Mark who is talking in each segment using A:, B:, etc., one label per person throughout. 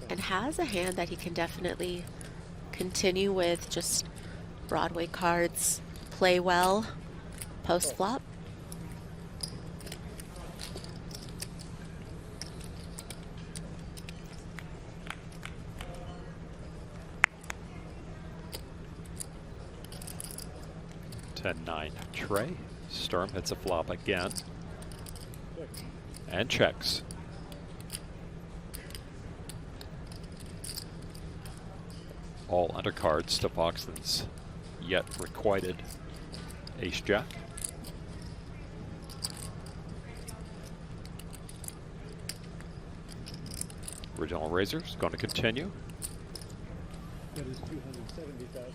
A: and has a hand that he can definitely continue with. Just Broadway cards play well post flop.
B: (10-9) Trey. Sturm hits a flop again and checks. All undercards to Foxen's yet requited ace-jack. Original Razors going to continue.
C: That is 270,000.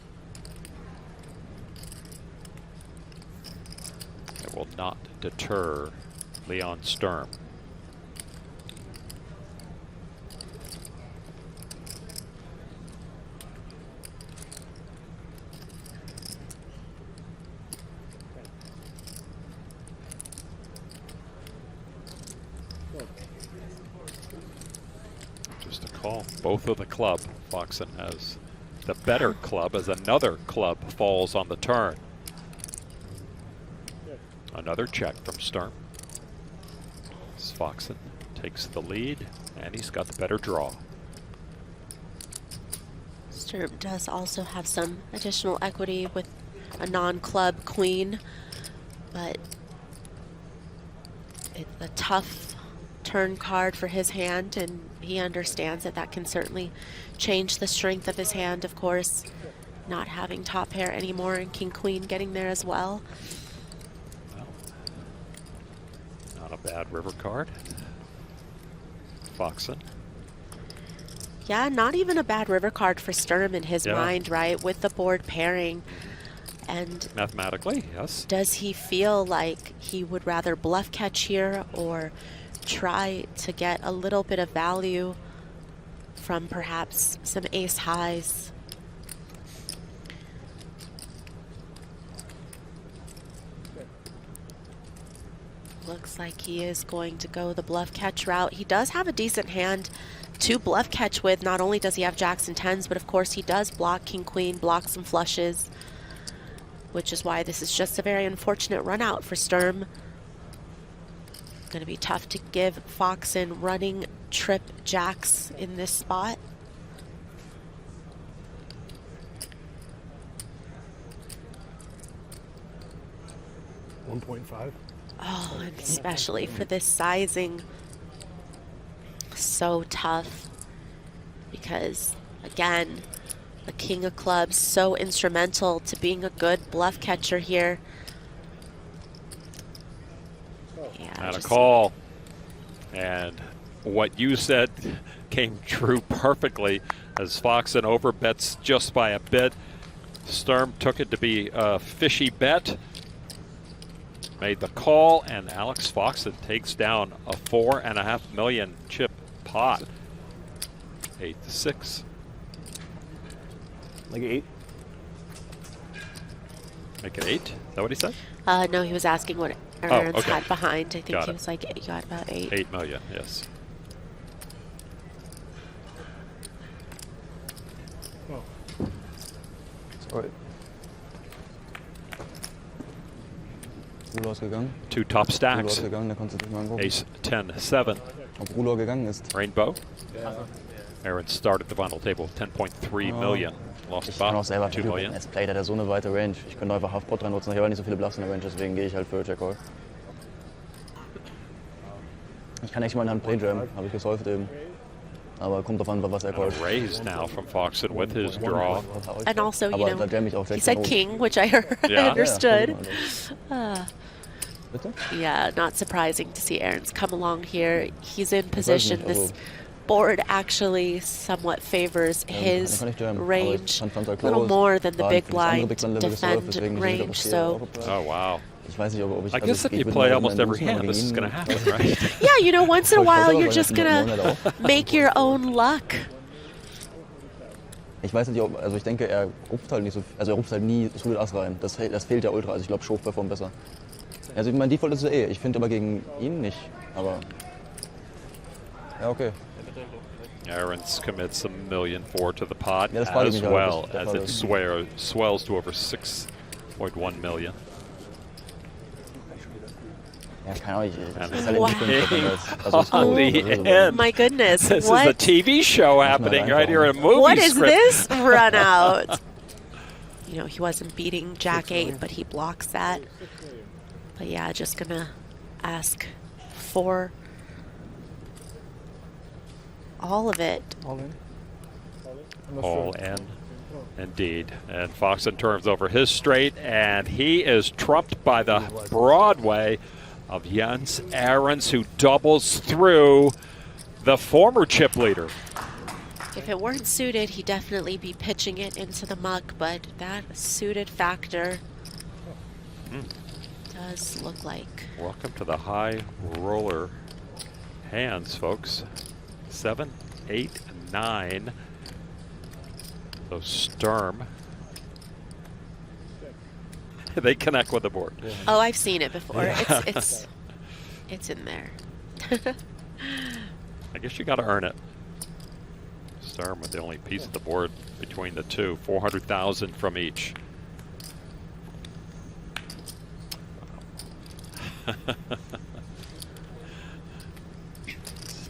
B: It will not deter Leon Sturm. Just a call. Both of the club. Foxen has the better club as another club falls on the turn. Another check from Sturm. Foxen takes the lead, and he's got the better draw.
A: Sturm does also have some additional equity with a non-club queen, but it's a tough turn card for his hand, and he understands that that can certainly change the strength of his hand, of course. Not having top pair anymore and king-queen getting there as well.
B: Not a bad river card. Foxen.
A: Yeah, not even a bad river card for Sturm in his mind, right? With the board pairing. And
B: mathematically, yes.
A: Does he feel like he would rather bluff catch here or try to get a little bit of value from perhaps some ace highs? Looks like he is going to go the bluff catch route. He does have a decent hand to bluff catch with. Not only does he have jacks and tens, but of course he does block king queen, block some flushes, which is why this is just a very unfortunate run out for Sturm. Going to be tough to give Foxen running trip jacks in this spot.
C: $1.5.
A: Oh, and especially for this sizing, so tough because, again, the king of clubs so instrumental to being a good bluff catcher here. Yeah,
B: Not a call. And what you said came true perfectly as Foxen overbets just by a bit. Sturm took it to be a fishy bet. Made the call, and Alex Foxen takes down a $4.5 million chip pot. 8-6.
C: Like 8?
B: Make it 8? Is that what he said?
A: No, he was asking what Arends had behind. I think
B: Got
A: he
B: it.
A: was like, you got about 8.
B: 8 million, yes.
C: Oh.
D: Sorry. Ruler ist gegangen.
B: Two top
D: Ruler
B: stacks.
D: ist gegangen, der konnte sich mal angucken.
B: Ace 10-7.
D: Ob Ruler gegangen ist.
B: Rainbow. Arends started the final table with 10.3 million. Lost
D: Ich kann auch
B: about
D: selber
B: 2 million.
D: Let's Play, der hat so eine weite Range. Ich könnte einfach Halfpot reinnutzen, ich habe nicht so viele Bluffs in der Range, deswegen gehe ich halt für Jack Call. Ich kann echt mal in Hand Playdram, habe ich gesolved eben. Aber kommt drauf an, was er callt.
B: Raise now from Foxen with his draw.
A: And also, you
D: Aber
A: know,
D: da jam ich auch
A: he
D: Jack
A: said
D: hoch.
A: king, which I heard,
B: Yeah.
A: understood.
D: Bitte?
A: Yeah, not surprising to see Arends come along here. He's in
D: weiß
A: position.
D: nicht,
A: This
D: also-
A: board actually somewhat favors his
D: kann ich jammen, aber
A: range
D: ich fand
A: a
D: er
A: little
D: close.
A: more than the
D: War
A: big
D: für das andere
A: blind
D: Big Blind Level gesolved,
A: defend
D: deswegen sehe ich, ob
A: range.
D: es hier
A: So
D: auch abgeplant.
B: Oh, wow.
D: Ich weiß nicht, ob ich...
B: I guess if you play almost every hand, this is going to happen, right?
A: yeah, you know, once in a
D: Ich weiß
A: while
D: aber,
A: you're
D: weil
A: just
D: ich
A: gonna
D: Monat auch-
A: make your own luck.
D: Ich weiß nicht, ob, also ich denke, er rupft halt nicht so, also er rupft halt nie Suited Ass rein. Das fehlt ja ultra, also ich glaube, Schof performt besser. Also mein Default ist es ich finde aber gegen ihn nicht, aber ja, okay.
B: Arends commits $1.4 million to the pot,
D: Ja, das frage ich
B: as
D: mich auch.
B: well
D: Das
B: as
D: frage
B: it
D: ich.
B: swells to over 6.1 million.
D: Ja, keine Ahnung. Das
B: And
D: ist halt
A: Wow.
D: also ist
B: On
D: cool.
B: the
D: Das ist aber-
B: end.
A: My goodness,
B: This
A: what?
B: is a TV show happening right here, a movie
A: What is
B: script.
A: this run out? You know, he wasn't beating Jack 8, but he blocks that. But yeah, just gonna ask for all of it.
C: All in. I'm not
B: All
C: sure.
B: in, indeed. And Foxen turns over his straight, and he is trumped by the Broadway of Jens Arends, who doubles through the former chip leader.
A: If it weren't suited, he'd definitely be pitching it into the muck, but that suited factor does look like.
B: Welcome to the high roller hands, folks. 7, 8, 9. So Sturm. They connect with the board.
A: Oh, I've seen it before.
B: Yeah.
A: It's in there.
B: I guess you got to earn it. Sturm with the only piece of the board between the two. 400,000 from each.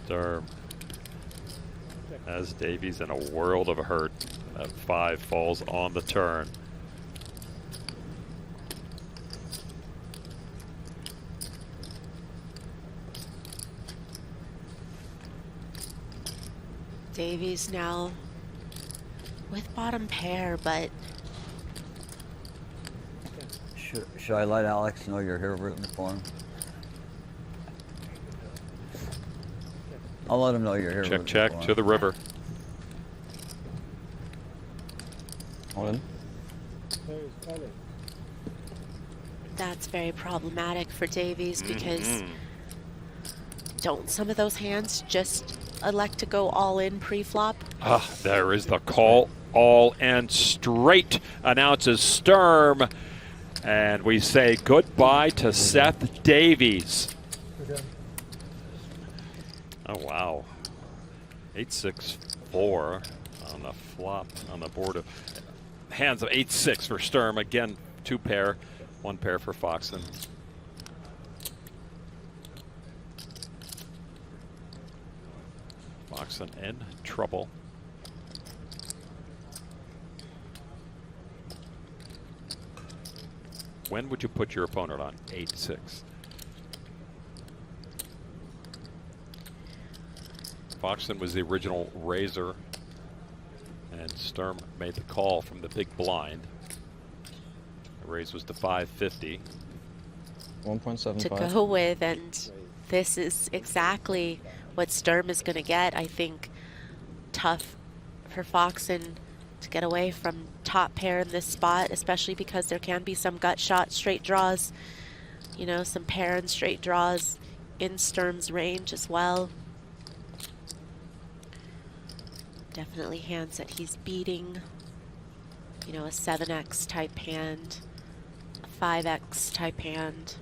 B: Sturm has Davies in a world of hurt. That 5 falls on the turn.
A: Davies now with bottom pair, but
E: Should I let Alex know you're here rooting for him? I'll let him know you're here rooting
B: Check,
E: for
B: check
E: him.
B: to the river.
D: All in.
C: There is Alex.
A: that's very problematic for Davies because don't some of those hands just elect to go all in pre-flop?
B: Ah, there is the call. All and straight, announces Sturm. And we say goodbye to Seth Davies.
C: Again.
B: Oh, wow. 8-6-4 on the flop, on the board of hands of 8-6 for Sturm. Again, 2 pair, 1 pair for Foxen. Foxen in trouble. When would you put your opponent on 8-6? Foxen was the original raiser, and Sturm made the call from the big blind. The raise was to 550.
D: 1.75.
A: To go with, and this is exactly what Sturm is going to get. I think tough for Foxen to get away from top pair in this spot, especially because there can be some gut shot straight draws, you know, some pair and straight draws in Sturm's range as well. Definitely hands that he's beating, you know, a 7x type hand, a 5x type hand.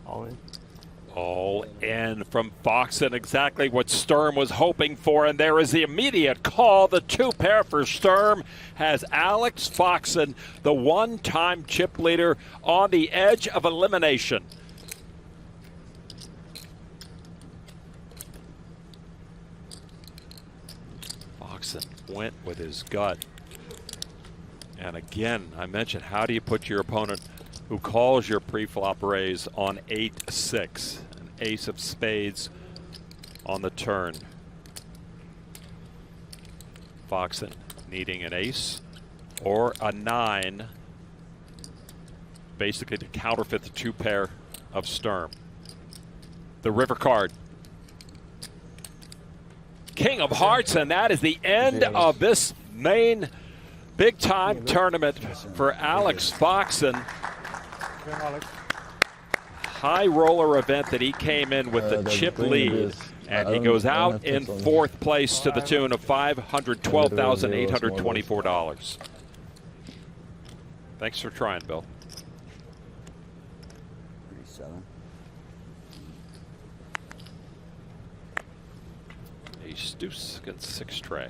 C: All in.
B: All in from Foxen, exactly what Sturm was hoping for, and there is the immediate call. The 2 pair for Sturm has Alex Foxen, the one-time chip leader, on the edge of elimination. Foxen went with his gut. And again, I mentioned, how do you put your opponent who calls your pre-flop raise on 8-6, an ace of spades on the turn? Foxen needing an ace or a 9, basically to counterfeit the 2 pair of Sturm. The river card. King of Hearts, and that is the end of this main big-time tournament for Alex Foxen.
C: Again, Alex.
B: High roller event that he came in with the chip lead, and he goes out in 4th place to the tune of $512,824. Thanks for trying, Bill.
E: 37.
B: Ace deuce against 6 tray.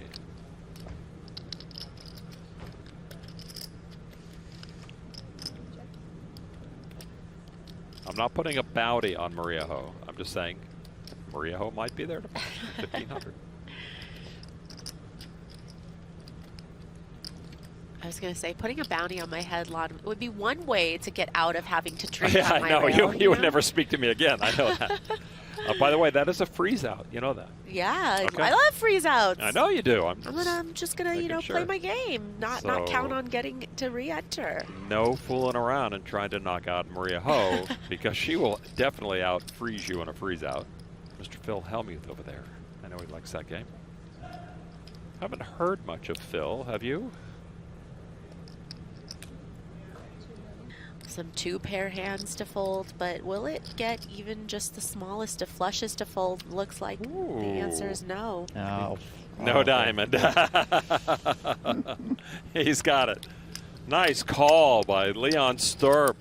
B: I'm not putting a bounty on Maria Ho. I'm just saying Maria Ho might be there to 1500.
A: I was going to say, putting a bounty on my head, Lon, would be one way to get out of having to drink
B: Yeah,
A: on
B: I
A: my
B: know.
A: rail,
B: You would never speak to me again. I know that. By the way, that is a freeze out. You know that.
A: Yeah,
B: Okay.
A: I love freeze outs.
B: I know you do.
A: I'm just gonna,
B: making
A: play
B: sure.
A: my game, not
B: So-
A: count on getting to re-enter.
B: No fooling around and trying to knock out Maria Ho because she will definitely out freeze you in a freeze out. Mr. Phil Hellmuth over there. I know he likes that game. Haven't heard much of Phil, have you?
A: Some 2-pair hands to fold, but will it get even just the smallest of flushes to fold? Looks like the answer is no.
D: Ja,
B: No diamond. He's got it. Nice call by Leon Sturm.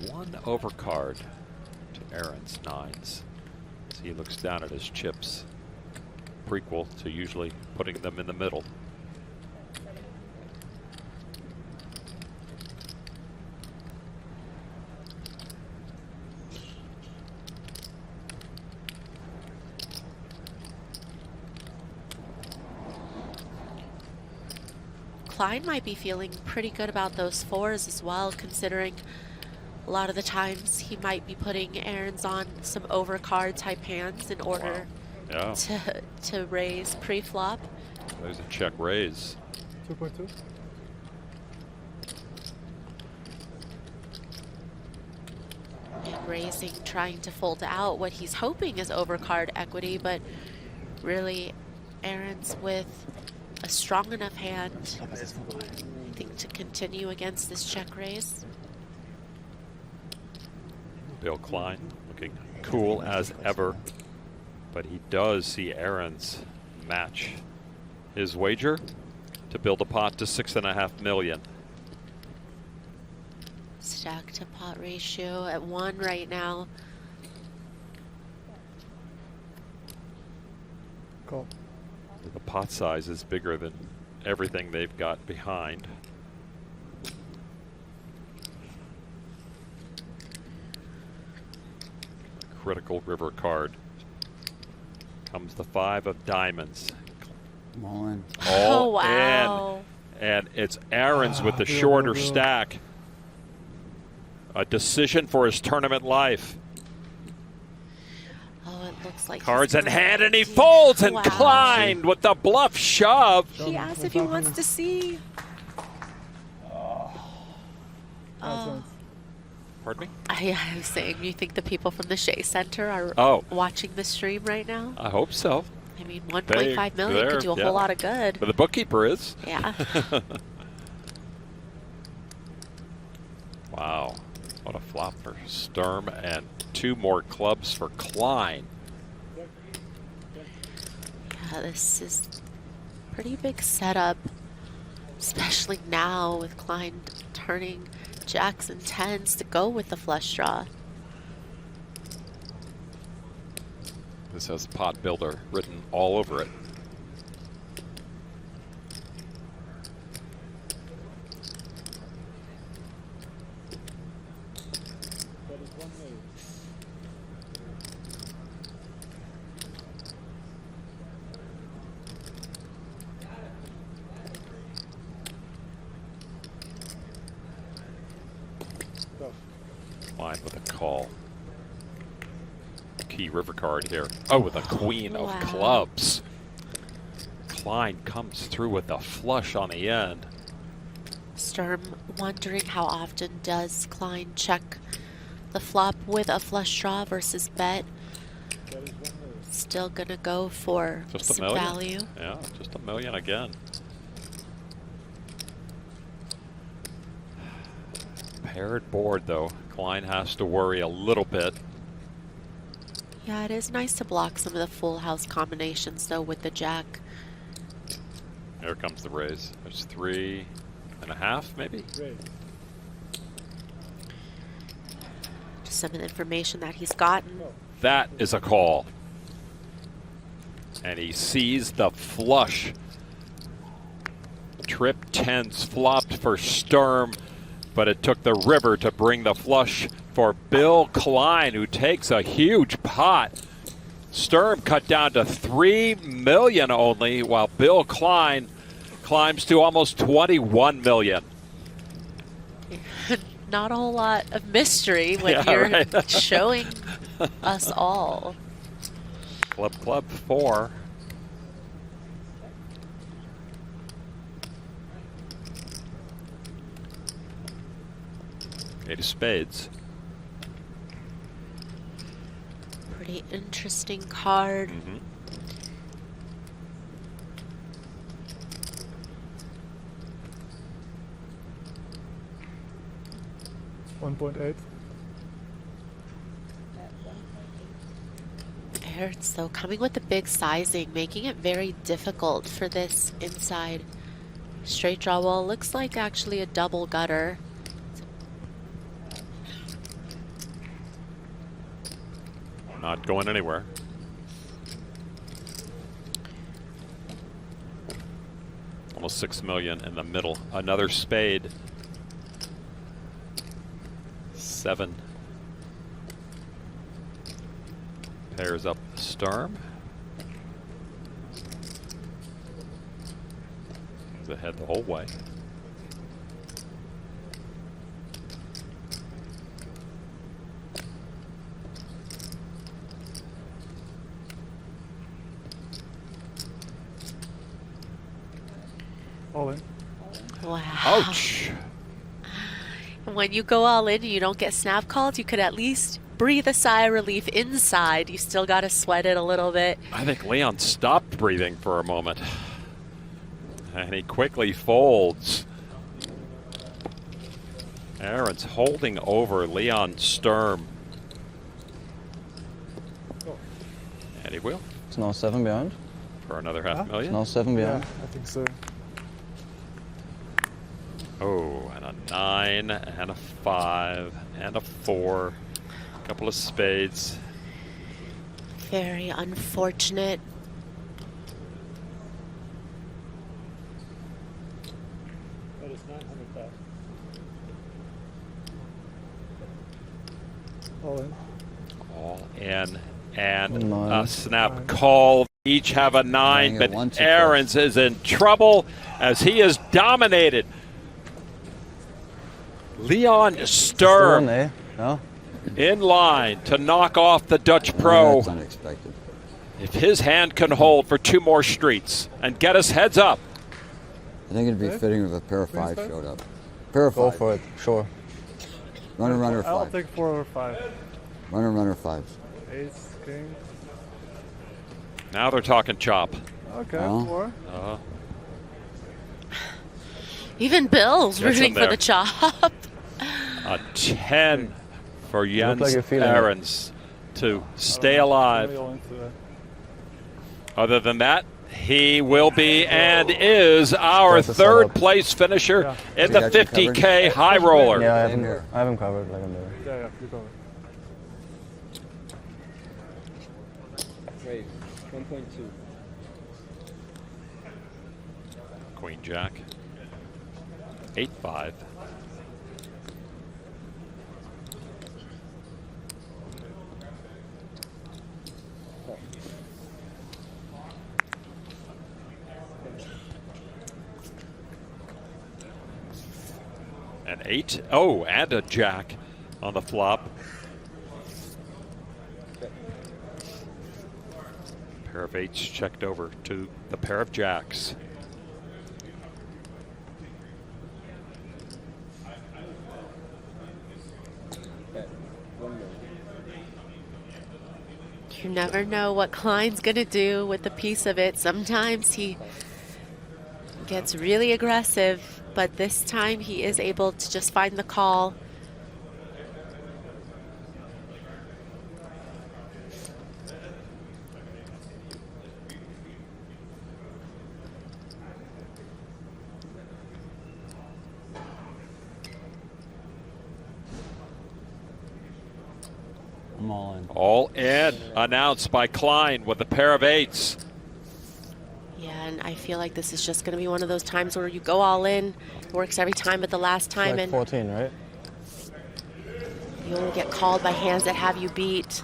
B: One overcard to Arends 9s. As he looks down at his chips. Prequel to usually putting them in the middle.
A: Klein might be feeling pretty good about those 4s as well, considering a lot of the times he might be putting Arends on some overcard type hands in order
B: Yeah,
A: to raise pre-flop.
B: there's a check raise.
C: 2.2.
A: And raising, trying to fold out what he's hoping is overcard equity, but really Arends with a strong enough hand, I think, to continue against this check raise.
B: Bill Klein looking cool as ever, but he does see Arends match his wager to build a pot to $6.5 million.
A: Stack to pot ratio at 1 right now.
C: Call.
B: The pot size is bigger than everything they've got behind. Critical river card. Comes the 5 of diamonds.
E: I'm all in.
A: Oh,
B: All
A: wow.
B: in. And it's Arends with the shorter stack. A decision for his tournament life.
A: Oh, it looks like
B: Cards
A: he's
B: in
A: gonna-
B: hand, and he folds, and
A: Wow.
B: Klein with the bluff shove.
A: He asks if he wants to see.
B: Pardon me?
A: I was saying, you think the people from the Shea Center are
B: Oh.
A: watching the stream right now?
B: I hope so.
A: I mean, 1.5 million could do a
B: yeah.
A: whole lot of good.
B: But the bookkeeper is.
A: Yeah.
B: Wow. What a flop for Sturm, and 2 more clubs for Klein.
A: Yeah, this is pretty big setup, especially now with Klein turning jacks and 10s to go with the flush draw.
B: This has pot builder written all over it. Klein with a call. Key river card here. Oh, with a queen of
A: Wow.
B: clubs. Klein comes through with a flush on the end.
A: Sturm wondering how often does Klein check the flop with a flush draw versus bet. Still gonna go for
B: Just a
A: some
B: million.
A: value.
B: Yeah, just $1 million again. Paired board though. Klein has to worry a little bit.
A: Yeah, it is nice to block some of the full house combinations though with the jack.
B: Here comes the raise. There's 3, and a half, maybe?
C: Raise.
A: Just some of the information that he's gotten.
B: That is a call. And he sees the flush. Trip tens flopped for Sturm, but it took the river to bring the flush for Bill Klein, who takes a huge pot. Sturm cut down to $3 million only, while Bill Klein climbs to almost $21 million.
A: Not a whole lot of mystery when you're showing us all.
B: Club 4. Eight of spades.
A: Pretty interesting card.
C: 1.8.
A: Arends, though, coming with the big sizing, making it very difficult for this inside straight draw wall. Looks like actually a double gutter.
B: Not going anywhere. Almost 6 million in the middle. Another spade. 7. Pairs up Sturm. He's ahead the whole way.
C: All in.
A: Wow.
B: Ouch!
A: When you go all in and you don't get snap called, you could at least breathe a sigh of relief inside. You still got to sweat it a little bit.
B: I think Leon stopped breathing for a moment. And he quickly folds. Arends holding over Leon Sturm. And he will
D: It's now 7 behind.
B: for another $500,000.
D: Now 7
C: Yeah,
D: behind.
C: I think so.
B: Oh, and a 9 and a 5 and a 4. A couple of spades.
A: Very unfortunate.
C: That is 900,000. All in.
B: All in and
D: Nine.
B: a snap call. Each have a 9,
E: Bang it
B: but
E: once or
B: Arends is in trouble as he is dominated. Leon Sturm
D: eh? Ja.
B: in line to knock off the Dutch pro.
E: That's unexpected.
B: If his hand can hold for 2 more streets and get us heads up.
E: I think it'd be
C: Okay.
E: fitting if a pair of
C: Queen's
E: 5
C: five?
E: showed up. Pair of
D: Go
E: 5.
D: for it, sure.
E: Runner,
C: I'll
E: 5.
C: take 4 or 5.
E: Runner, 5.
C: Ace, king.
B: Now they're talking chop.
C: Okay,
E: Well.
C: 4.
A: Even Bill's
B: Gets
A: rooting
B: him
A: for
B: there.
A: the chop.
B: A 10 for
D: You look
B: Jens
D: like you're feeling it.
B: Arends to stay alive.
C: Maybe all into that.
B: Other than that, he will be and is our
D: That's a
B: third
D: setup.
B: place finisher
C: Yeah.
B: in the
E: You got you
B: 50K high roller.
D: Yeah,
E: Same here.
D: I have him covered like I'm there.
C: Yeah, you go.
F: Raise 1.2.
B: Queen Jack. 8-5. An 8. Oh, and a jack on the flop. Pair of 8s checked over to the pair of jacks.
F: Bet 1 million.
A: You never know what Klein's gonna do with a piece of it. Sometimes he gets really aggressive, but this time he is able to just find the call.
E: I'm all in.
B: All in, announced by Klein with a pair of 8s.
A: Yeah, and I feel like this is just going to be one of those times where you go all in. It works every time, but the last time,
D: Like
A: and
D: 14, right?
A: you only get called by hands that have you beat.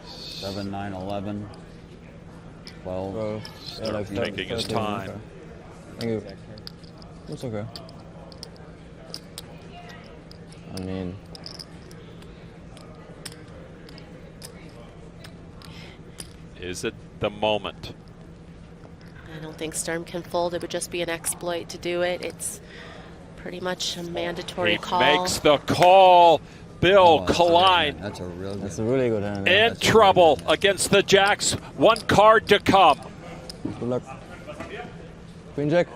E: 7, 9, 11, 12.
D: Well,
B: Sturm taking his
D: 13,
B: time.
D: okay. Thank you. It's okay. I mean,
B: Is it the moment?
A: I don't think Sturm can fold. It would just be an exploit to do it. It's pretty much a mandatory
B: He
A: call.
B: makes the call. Bill
E: Oh, that's a good
B: Klein
E: hand. That's a real good.
D: that's a really good hand.
B: in trouble against the Jacks. One card to come.
D: Good luck. Queen Jack.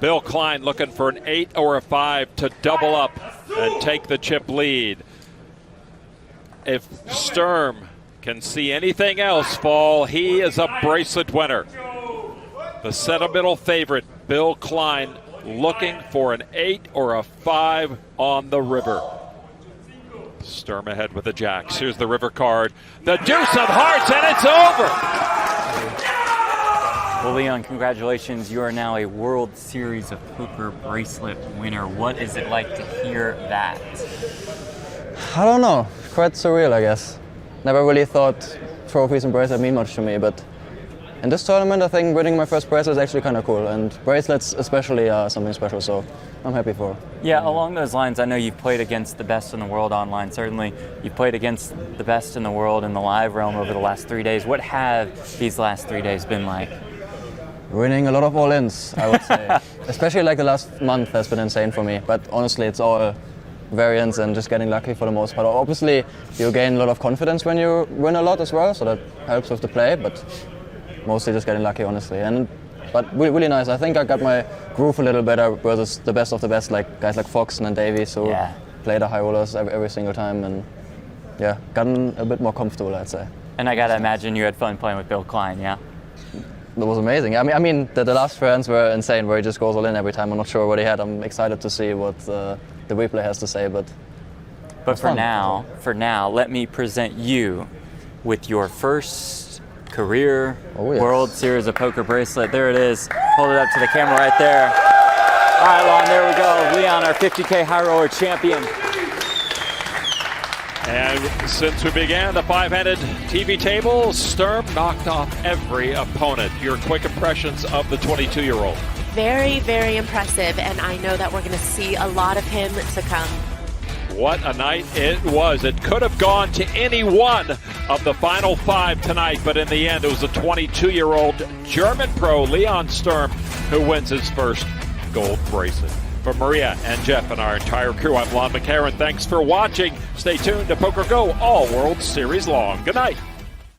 B: Bill Klein looking for an 8 or a 5 to double up and take the chip lead. If Sturm can see anything else fall, he is a bracelet winner. The sentimental favorite, Bill Klein, looking for an 8 or a 5 on the river. Sturm ahead with the Jacks. Here's the river card. The deuce of hearts, and it's over.
G: Well, Leon, congratulations. You are now a World Series of Poker bracelet winner. What is it like to hear that?
D: I don't know. Quite surreal, I guess. Never really thought trophies and bracelets mean much to me, but in this tournament, I think winning my first bracelet is actually kind of cool, and bracelets especially are something special, so I'm happy for it.
G: Yeah, along those lines, I know you've played against the best in the world online. Certainly, you've played against the best in the world in the live realm over the last 3 days. What have these last 3 days been like?
D: Winning a lot of all-ins, I would say. Especially like the last month has been insane for me, but honestly, it's all variance and just getting lucky for the most part. Obviously, you gain a lot of confidence when you win a lot as well, so that helps with the play, but mostly just getting lucky, honestly. But really nice. I think I got my groove a little better versus the best of the best, like guys like Foxen and Davies, who play the high rollers every single time, and yeah, gotten a bit more comfortable, I'd say.
G: And I gotta imagine you had fun playing with Bill Klein, yeah?
D: It was amazing. I mean, the last rounds were insane, where he just goes all in every time. I'm not sure what he had. I'm excited to see what the replay has to say, but
G: for now, let me present you with your first career World Series of Poker bracelet. There it is. Hold it up to the camera right there. All right, Lon, there we go. Leon, our 50K high roller champion.
B: And since we began the 5-handed TV table, Sturm knocked off every opponent. Your quick impressions of the 22-year-old?
A: Very, very impressive, and I know that we're going to see a lot of him to come.
B: What a night it was. It could have gone to any one of the final 5 tonight, but in the end, it was a 22-year-old German pro, Leon Sturm, who wins his first gold bracelet. For Maria and Jeff and our entire crew, I'm Lon McCarran. Thanks for watching. Stay tuned to PokerGO all World Series long. Good night.